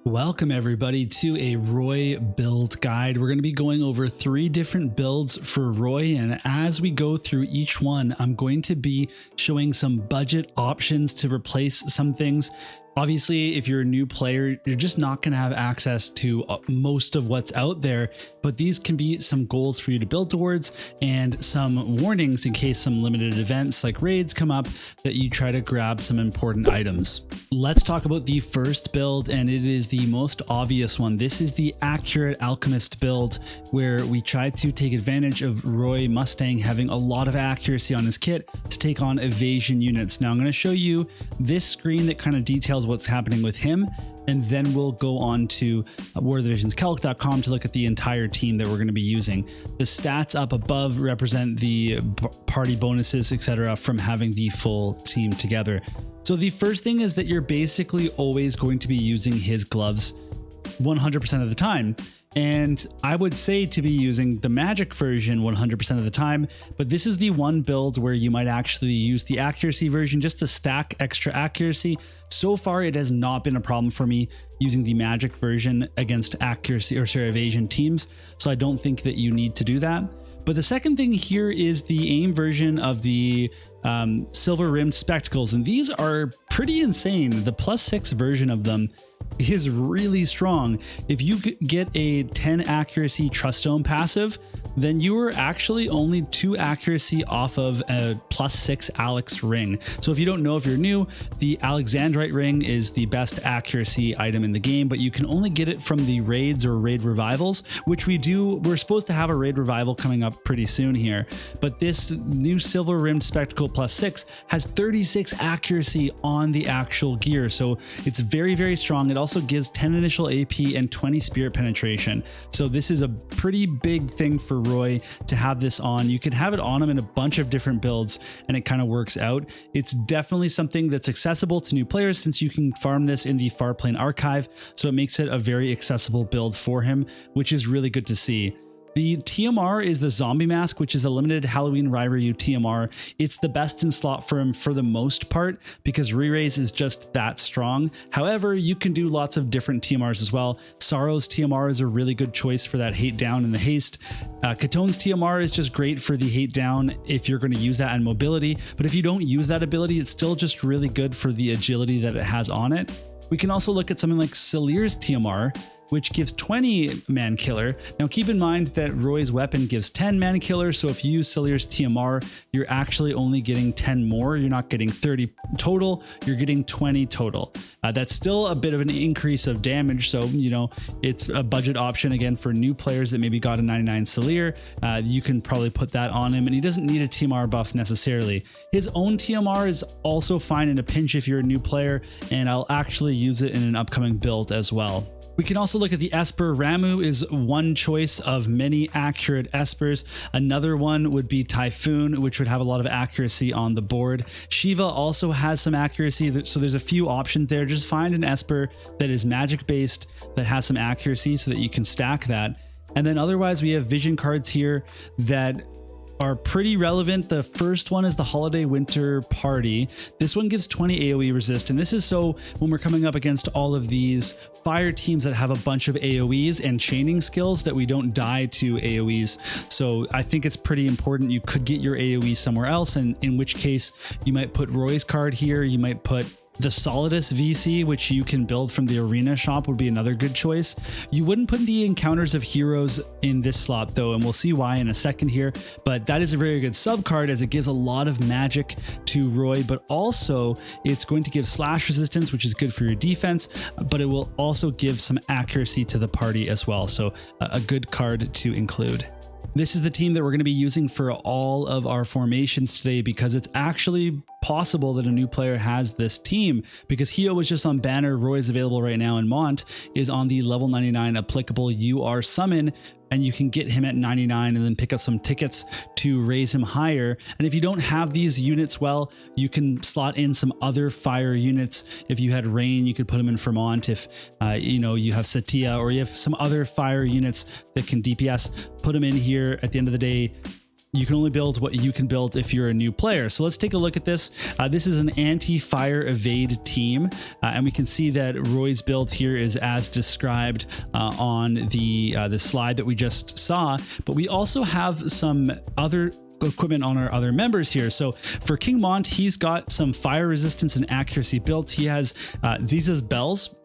Welcome everybody to a Roy build guide. We're going to be going over 3 different builds for Roy, and as we go through each one, I'm going to be showing some budget options to replace some things. Obviously, if you're a new player, you're just not going to have access to most of what's out there, but these can be some goals for you to build towards and some warnings in case some limited events like raids come up that you try to grab some important items. Let's talk about the first build, and it is the most obvious one. This is the accurate Alchemist build, where we try to take advantage of Roy Mustang having a lot of accuracy on his kit to take on evasion units. Now I'm going to show you this screen that kind of details what's happening with him, and then we'll go on to warthedivisions.calc.com to look at the entire team that we're going to be using. The stats up above represent the party bonuses, etc., from having the full team together. So the first thing is that you're basically always going to be using his gloves 100% of the time. And I would say to be using the magic version 100% of the time, but this is the one build where you might actually use the accuracy version just to stack extra accuracy. So far, it has not been a problem for me using the magic version against evasion teams. So I don't think that you need to do that. But the second thing here is the aim version of the silver rimmed spectacles. And these are pretty insane. The +6 version of them is really strong. If you get a 10 accuracy trust zone passive, then you are actually only 2 accuracy off of a +6 Alex ring. So if you don't know, if you're new, the Alexandrite ring is the best accuracy item in the game, but you can only get it from the raids or raid revivals, which we're supposed to have a raid revival coming up pretty soon here. But this new silver rimmed spectacle +6 has 36 accuracy on the actual gear. So it's very, very strong. It also gives 10 initial AP and 20 spirit penetration. So this is a pretty big thing for Roy to have this on. You can have it on him in a bunch of different builds and it kind of works out. It's definitely something that's accessible to new players since you can farm this in the Farplane archive. So it makes it a very accessible build for him, which is really good to see. The TMR is the Zombie Mask, which is a limited Halloween Ryu TMR. It's the best in slot for him for the most part because re-raise is just that strong. However, you can do lots of different TMRs as well. Sorrow's TMR is a really good choice for that hate down and the haste. Katone's TMR is just great for the hate down if you're going to use that in mobility. But if you don't use that ability, it's still just really good for the agility that it has on it. We can also look at something like FFVIIR's TMR, which gives 20 man killer. Now keep in mind that Roy's weapon gives 10 man killer, so if you use FFVIIR's TMR, you're actually only getting 10 more. You're not getting 30 total, you're getting 20 total. That's still a bit of an increase of damage, so you know it's a budget option again for new players that maybe got a 99 FFVIIR. You can probably put that on him, and he doesn't need a TMR buff necessarily. His own TMR is also fine in a pinch if you're a new player, and I'll actually use it in an upcoming build as well. We can also look at the Esper. Ramu is one choice of many accurate Espers. Another one would be Typhoon, which would have a lot of accuracy on the board. Shiva also has some accuracy, so there's a few options there. Just find an Esper that is magic based, that has some accuracy so that you can stack that. And then otherwise we have vision cards here that are pretty relevant. The first one is the Holiday Winter Party. This one gives 20 AoE resist, and this is so when we're coming up against all of these fire teams that have a bunch of AoEs and chaining skills that we don't die to AoEs. So I think it's pretty important. You could get your AoE somewhere else, and in which case you might put Roy's card here. You might put the Solidus VC, which you can build from the arena shop, would be another good choice. You wouldn't put the Encounters of Heroes in this slot though, and we'll see why in a second here, but that is a very good sub card as it gives a lot of magic to Roy, but also it's going to give slash resistance, which is good for your defense, but it will also give some accuracy to the party as well. So a good card to include. This is the team that we're going to be using for all of our formations today because it's actually possible that a new player has this team because Hio was just on banner. Roy is available right now, and Mont is on the level 99 applicable UR summon, and you can get him at 99 and then pick up some tickets to raise him higher. And if you don't have these units, well, you can slot in some other fire units. If you had Rain, you could put him in Vermont. If you have Satya or you have some other fire units that can DPS, put them in here. At the end of the day, You can only build what you can build if you're a new player. So let's take a look at this. This is an anti-fire evade team, and we can see that Roy's build here is as described on the slide that we just saw. But we also have some other equipment on our other members here. So for King Mont, he's got some fire resistance and accuracy built. He has Ziza's bells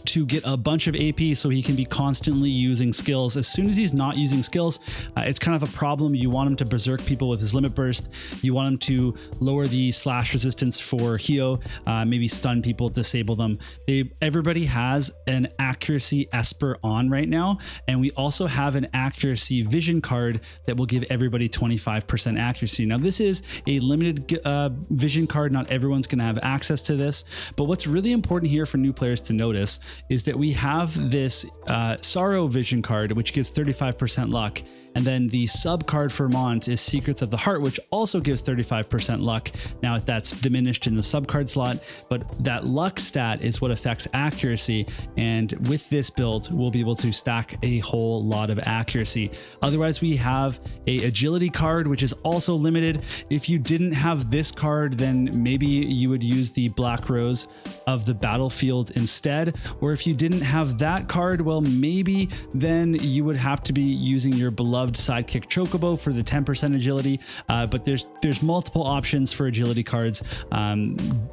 to get a bunch of AP so he can be constantly using skills. As soon as he's not using skills, it's kind of a problem. You want him to berserk people with his limit burst. You want him to lower the slash resistance for Hio, maybe stun people, disable them. Everybody has an accuracy Esper on right now, and we also have an accuracy vision card that will give everybody 25% accuracy. Now this is a limited vision card. Not everyone's going to have access to this, but what's really important here for new players to notice is that we have this Sorrow vision card, which gives 35% luck. And then the sub card for Mont is Secrets of the Heart, which also gives 35% luck. Now that's diminished in the sub card slot, but that luck stat is what affects accuracy. And with this build, we'll be able to stack a whole lot of accuracy. Otherwise, we have a agility card, which is also limited. If you didn't have this card, then maybe you would use the Black Rose of the Battlefield instead. Or if you didn't have that card, well, maybe then you would have to be using your beloved sidekick Chocobo for the 10% agility, but there's multiple options for agility cards.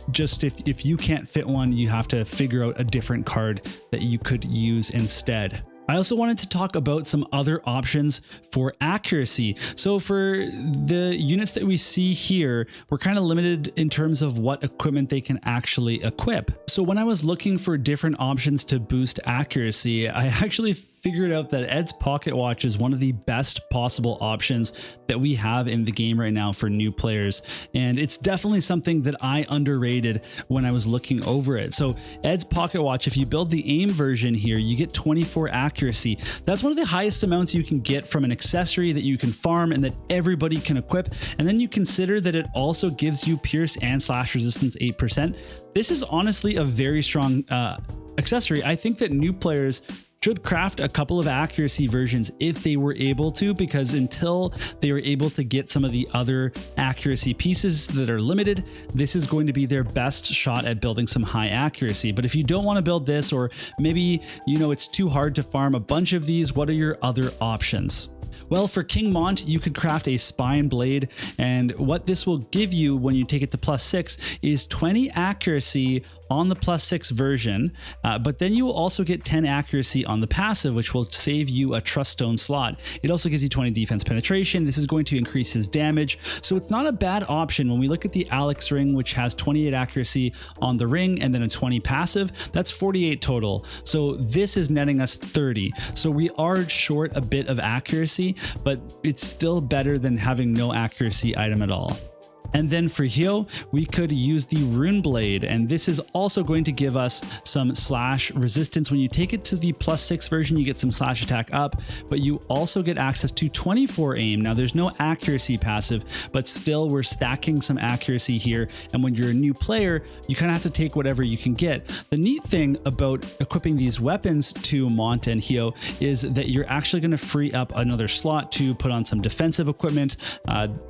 Just if you can't fit one, you have to figure out a different card that you could use instead. I also wanted to talk about some other options for accuracy. So for the units that we see here, we're kind of limited in terms of what equipment they can actually equip. So when I was looking for different options to boost accuracy, I actually figured out that Ed's Pocket Watch is one of the best possible options that we have in the game right now for new players. And it's definitely something that I underrated when I was looking over it. So Ed's Pocket Watch, if you build the AIM version here, you get 24 accuracy. That's one of the highest amounts you can get from an accessory that you can farm and that everybody can equip. And then you consider that it also gives you Pierce and Slash Resistance 8%. This is honestly a very strong accessory. I think that new players should craft a couple of accuracy versions if they were able to, because until they were able to get some of the other accuracy pieces that are limited, this is going to be their best shot at building some high accuracy. But if you don't want to build this, or maybe it's too hard to farm a bunch of these, what are your other options? Well, for King Mont, you could craft a Spine Blade, and what this will give you when you take it to +6 is 20 accuracy on the +6 version, but then you will also get 10 accuracy on the passive, which will save you a Trust Stone slot. It also gives you 20 defense penetration. This is going to increase his damage, so it's not a bad option. When we look at the Alex ring, which has 28 accuracy on the ring and then a 20 passive, that's 48 total. So this is netting us 30. So we are short a bit of accuracy, but it's still better than having no accuracy item at all. And then for Hio, we could use the Rune Blade, and this is also going to give us some slash resistance. When you take it to the +6 version, you get some slash attack up, but you also get access to 24 aim. Now there's no accuracy passive, but still we're stacking some accuracy here. And when you're a new player, you kind of have to take whatever you can get. The neat thing about equipping these weapons to Mont and Hio is that you're actually going to free up another slot to put on some defensive equipment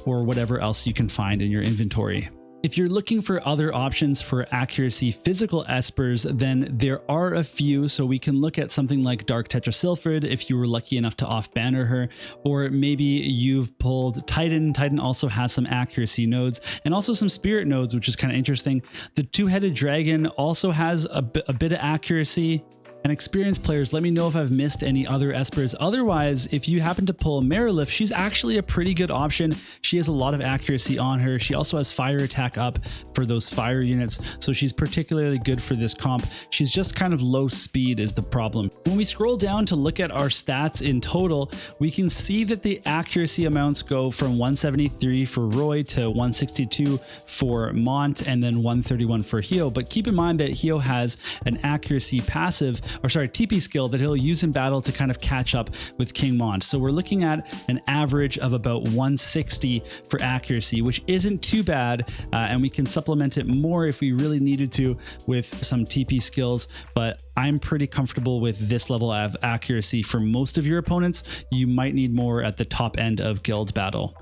or whatever else you can find in your inventory. If you're looking for other options for accuracy physical espers, then there are a few. So we can look at something like Dark Tetrasylphid if you were lucky enough to off-banner her, or maybe you've pulled Titan. Titan also has some accuracy nodes and also some spirit nodes, which is kind of interesting. The two-headed dragon also has a bit of accuracy. And experienced players, let me know if I've missed any other espers. Otherwise, if you happen to pull Marilith, she's actually a pretty good option. She has a lot of accuracy on her. She also has fire attack up for those fire units, so she's particularly good for this comp. She's just kind of low speed is the problem. When we scroll down to look at our stats in total, we can see that the accuracy amounts go from 173 for Roy to 162 for Mont, and then 131 for Hio. But keep in mind that Hio has an accuracy passive, or sorry, TP skill that he'll use in battle to kind of catch up with King Mont. So we're looking at an average of about 160 for accuracy, which isn't too bad. And we can supplement it more if we really needed to with some TP skills. But I'm pretty comfortable with this level of accuracy for most of your opponents. You might need more at the top end of guild battle.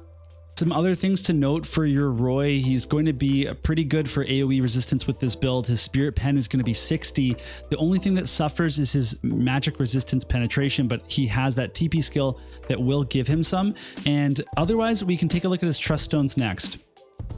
Some other things to note for your Roy: he's going to be pretty good for AoE resistance with this build. His Spirit Pen is going to be 60. The only thing that suffers is his magic resistance penetration, but he has that TP skill that will give him some. And otherwise, we can take a look at his Trust Stones next.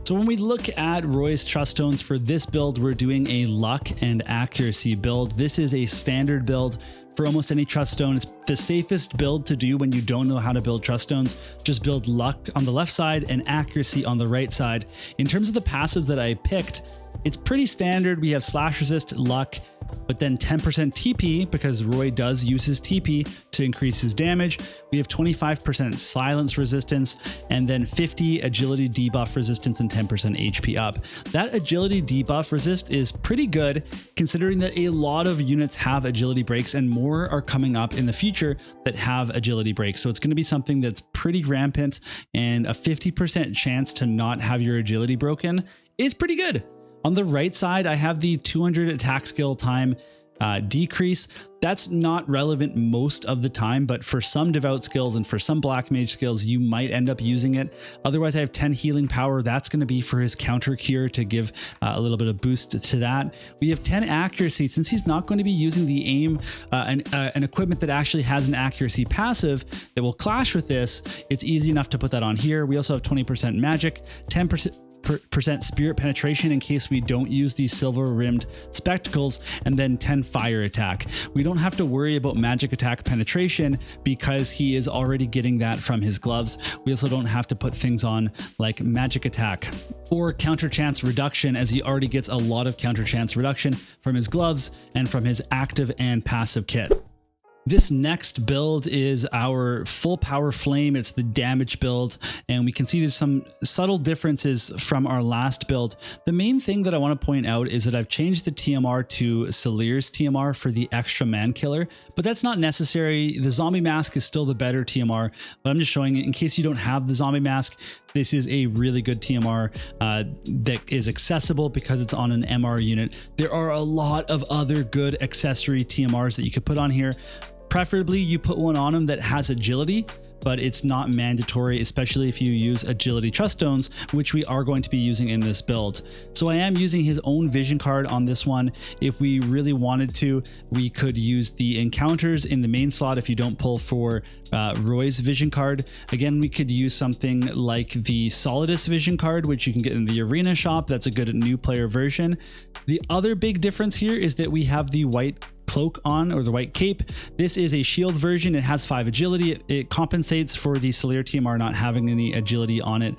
So when we look at Roy's Trust Stones for this build, we're doing a luck and accuracy build. This is a standard build for almost any Trust Stone. It's the safest build to do when you don't know how to build Trust Stones. Just build luck on the left side and accuracy on the right side. In terms of the passives that I picked, it's pretty standard. We have slash resist, luck, but then 10% TP because Roy does use his TP to increase his damage. We have 25% silence resistance, and then 50 agility debuff resistance and 10% HP up. That agility debuff resist is pretty good considering that a lot of units have agility breaks and more are coming up in the future that have agility breaks. So it's going to be something that's pretty rampant, and a 50% chance to not have your agility broken is pretty good. On the right side, I have the 200 attack skill time decrease. That's not relevant most of the time, but for some devout skills and for some black mage skills, you might end up using it. Otherwise, I have 10 healing power. That's going to be for his counter cure to give a little bit of boost to that. We have 10 accuracy since he's not going to be using the aim, an equipment that actually has an accuracy passive that will clash with this. It's easy enough to put that on here. We also have 20% magic, 10% spirit penetration in case we don't use these silver rimmed spectacles, and then 10 fire attack. We don't have to worry about magic attack penetration because he is already getting that from his gloves. We also don't have to put things on like magic attack or counter chance reduction, as he already gets a lot of counter chance reduction from his gloves and from his active and passive kit. This next build is our full power flame. It's the damage build, and we can see there's some subtle differences from our last build. The main thing that I want to point out is that I've changed the TMR to FFVIIR's TMR for the extra man killer, but that's not necessary. The zombie mask is still the better TMR, but I'm just showing it in case you don't have the zombie mask. This is a really good TMR that is accessible because it's on an MR unit. There are a lot of other good accessory TMRs that you could put on here. Preferably you put one on them that has agility, but it's not mandatory, especially if you use agility trust stones, which we are going to be using in this build. So I am using his own vision card on this one. If we really wanted to, we could use the encounters in the main slot if you don't pull for Roy's vision card. Again, we could use something like the Solidus vision card, which you can get in the arena shop. That's a good new player version. The other big difference here is that we have the white cloak on, or the white cape. This is a shield version. It has 5 agility. It compensates for the FFVIIR TMR not having any agility on it,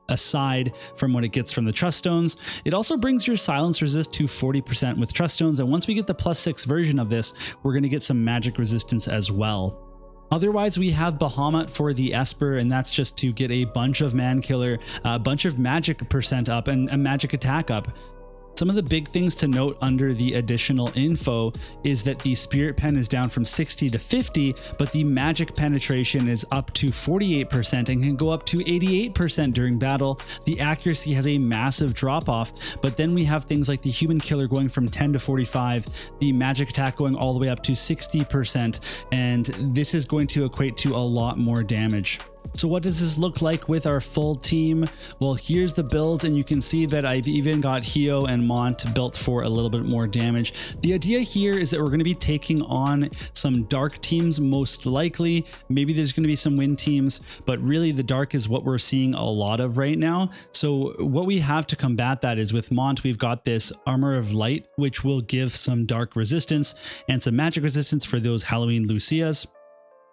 aside from what it gets from the trust stones. It also brings your silence resist to 40% with trust stones, and once we get the +6 version of this, we're going to get some magic resistance as well. Otherwise, we have Bahamut for the Esper, and that's just to get a bunch of man killer, a bunch of magic percent up, and a magic attack up. Some of the big things to note under the additional info is that the Spirit Pen is down from 60 to 50, but the magic penetration is up to 48% and can go up to 88% during battle. The accuracy has a massive drop off, but then we have things like the Human Killer going from 10 to 45, the magic attack going all the way up to 60%, and this is going to equate to a lot more damage. So what does this look like with our full team? Well, here's the build, and you can see that I've even got Hio and Mont built for a little bit more damage. The idea here is that we're going to be taking on some dark teams, most likely. Maybe there's going to be some wind teams, but really the dark is what we're seeing a lot of right now. So what we have to combat that is with Mont, we've got this Armor of Light, which will give some dark resistance and some magic resistance for those Halloween Lucias.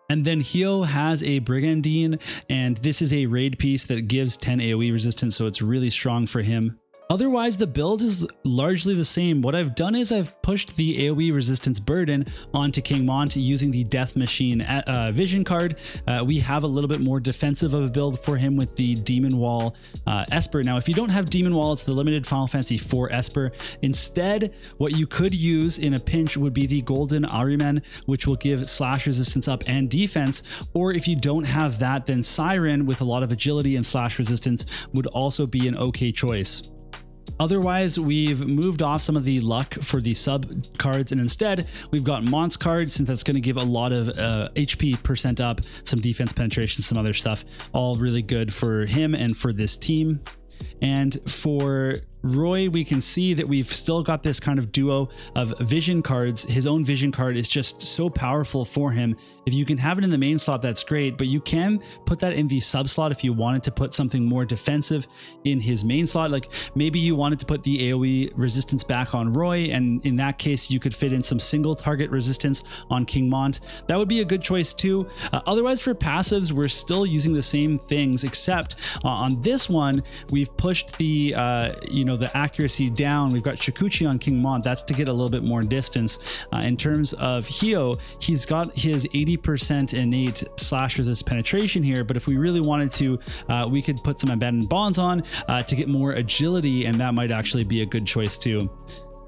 And then Hio has a Brigandine, and this is a raid piece that gives 10 AoE resistance, so it's really strong for him. Otherwise, the build is largely the same. What I've done is I've pushed the AoE resistance burden onto King Mont using the Death Machine vision card. We have a little bit more defensive of a build for him with the Demon Wall Esper. Now, if you don't have Demon Wall, it's the limited Final Fantasy IV Esper. Instead, what you could use in a pinch would be the Golden Ahriman, which will give slash resistance up and defense. Or if you don't have that, then Siren with a lot of agility and slash resistance would also be an okay choice. Otherwise, we've moved off some of the luck for the sub cards, and instead we've got Mont's card, since that's going to give a lot of HP percent up, some defense penetration, some other stuff, all really good for him and for this team. And for Roy, we can see that we've still got this kind of duo of vision cards. His own vision card is just so powerful for him. If you can have it in the main slot, that's great, but you can put that in the sub slot if you wanted to put something more defensive in his main slot. Like maybe you wanted to put the AoE resistance back on Roy, and in that case you could fit in some single target resistance on King Mont. That would be a good choice too. Otherwise, for passives, we're still using the same things, except on this one we've pushed the the accuracy down. We've got Shikuchi on King Mont. That's to get a little bit more distance. In terms of Hio, he's got his 80% innate slash resist penetration here, but if we really wanted to, we could put some abandoned bonds on to get more agility, and that might actually be a good choice too.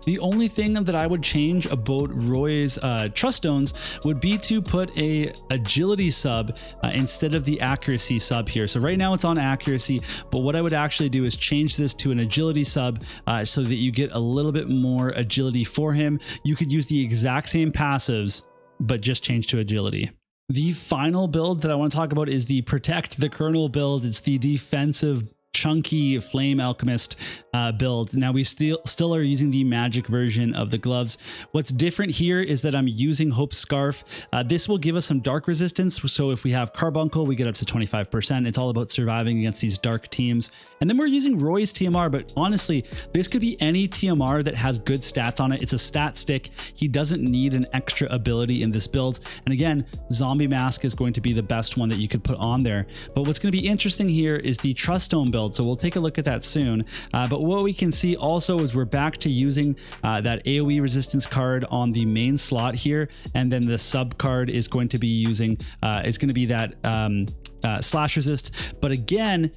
The only thing that I would change about Roy's Trust Stones would be to put a agility sub instead of the accuracy sub here. So right now it's on accuracy, but what I would actually do is change this to an agility sub so that you get a little bit more agility for him. You could use the exact same passives, but just change to agility. The final build that I want to talk about is the Protect the Kernel build. It's the defensive chunky Flame Alchemist build. Now we still are using the magic version of the gloves. What's different here is that I'm using Hope's Scarf. This will give us some dark resistance. So if we have Carbuncle, we get up to 25%. It's all about surviving against these dark teams. And then we're using Roy's TMR, but honestly, this could be any TMR that has good stats on it. It's a stat stick. He doesn't need an extra ability in this build. And again, Zombie Mask is going to be the best one that you could put on there. But what's going to be interesting here is the Trust Stone build. So we'll take a look at that soon. But what we can see also is we're back to using that AoE resistance card on the main slot here, and then the sub card is going to be using that slash resist. But again,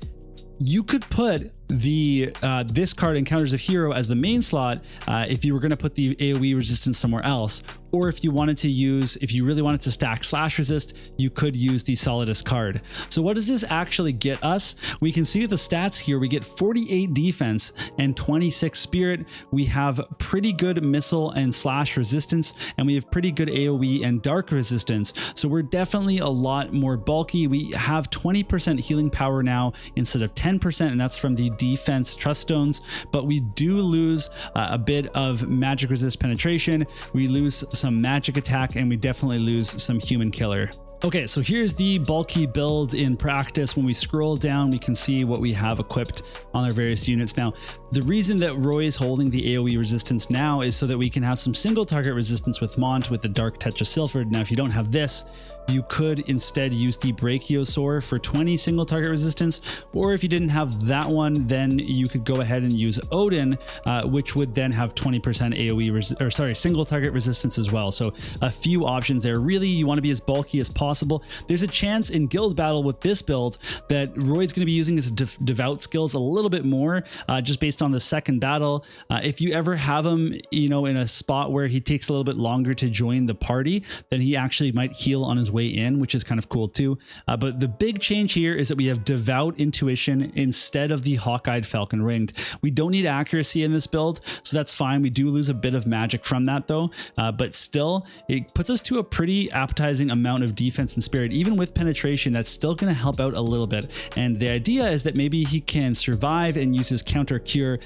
you could put the this card, Encounters of Hero, as the main slot if you were going to put the AoE resistance somewhere else, or if you really wanted to stack slash resist, you could use the Solidus card. So what does this actually get us? We can see the stats here. We get 48 defense and 26 spirit. We have pretty good missile and slash resistance, and we have pretty good AoE and dark resistance. So we're definitely a lot more bulky. We have 20% healing power now instead of 10%, and that's from the defense Trust Stones, but we do lose a bit of magic resist penetration. We lose some magic attack, and we definitely lose some human killer. Okay, so here's the bulky build in practice. When we scroll down, we can see what we have equipped on our various units. Now, the reason that Roy is holding the AoE resistance now is so that we can have some single target resistance with Mont with the Dark Tetrasilvered. Now, if you don't have this, you could instead use the Brachiosaur for 20 single target resistance, or if you didn't have that one, then you could go ahead and use Odin, which would then have 20% AoE single target resistance as well. So a few options there. Really, you want to be as bulky as possible. There's a chance in guild battle with this build that Roy's going to be using his devout skills a little bit more, just based on the second battle. If you ever have him, in a spot where he takes a little bit longer to join the party, then he actually might heal on his way in, which is kind of cool too. But the big change here is that we have Devout Intuition instead of the Hawk-Eyed Falcon Ringed. We don't need accuracy in this build, so that's fine. We do lose a bit of magic from that though, but still it puts us to a pretty appetizing amount of defense and spirit. Even with penetration, that's still going to help out a little bit. And the idea is that maybe he can survive and use his counter cure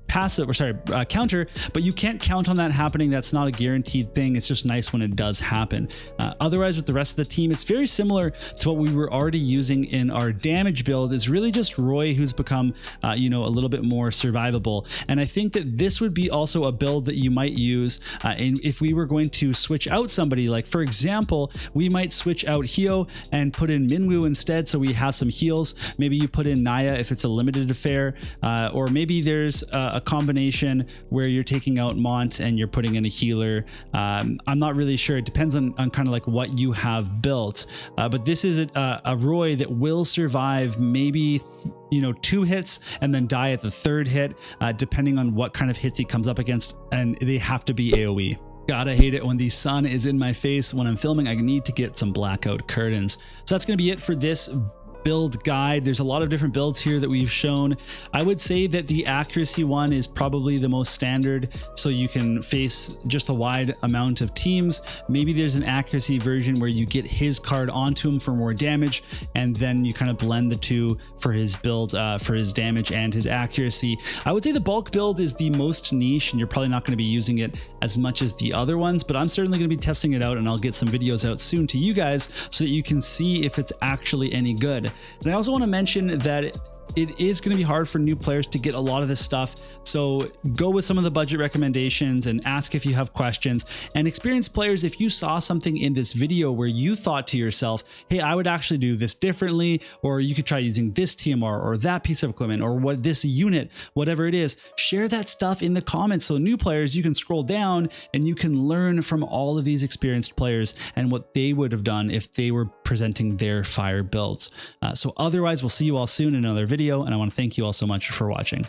counter, but you can't count on that happening. That's not a guaranteed thing. It's just nice when it does happen. Otherwise, with the rest of the team, it's very similar to what we were already using in our damage build. Is really just Roy who's become a little bit more survivable. And I think that this would be also a build that you might use if we were going to switch out somebody. Like for example, we might switch out Hio and put in Minwoo instead, so we have some heals. Maybe you put in Naya if it's a limited affair, or maybe there's a combination where you're taking out Mont and you're putting in a healer. I'm not really sure. It depends on kind of like what you have built, but this is a Roy that will survive maybe 2 hits and then die at the 3rd hit, depending on what kind of hits he comes up against, and they have to be AoE. Gotta hate it when the sun is in my face when I'm filming. I need to get some blackout curtains. So that's gonna be it for this build guide. There's a lot of different builds here that we've shown. I would say that the accuracy one is probably the most standard, so you can face just a wide amount of teams. Maybe there's an accuracy version where you get his card onto him for more damage, and then you kind of blend the two for his build, for his damage and his accuracy. I would say the bulk build is the most niche, and you're probably not going to be using it as much as the other ones, but I'm certainly going to be testing it out, and I'll get some videos out soon to you guys so that you can see if it's actually any good. And I also want to mention that it is going to be hard for new players to get a lot of this stuff. So go with some of the budget recommendations and ask if you have questions. And experienced players, if you saw something in this video where you thought to yourself, hey, I would actually do this differently, or you could try using this TMR or that piece of equipment or what this unit, whatever it is, share that stuff in the comments. So new players, you can scroll down and you can learn from all of these experienced players and what they would have done if they were presenting their fire builds. So otherwise, we'll see you all soon in another video, and I want to thank you all so much for watching.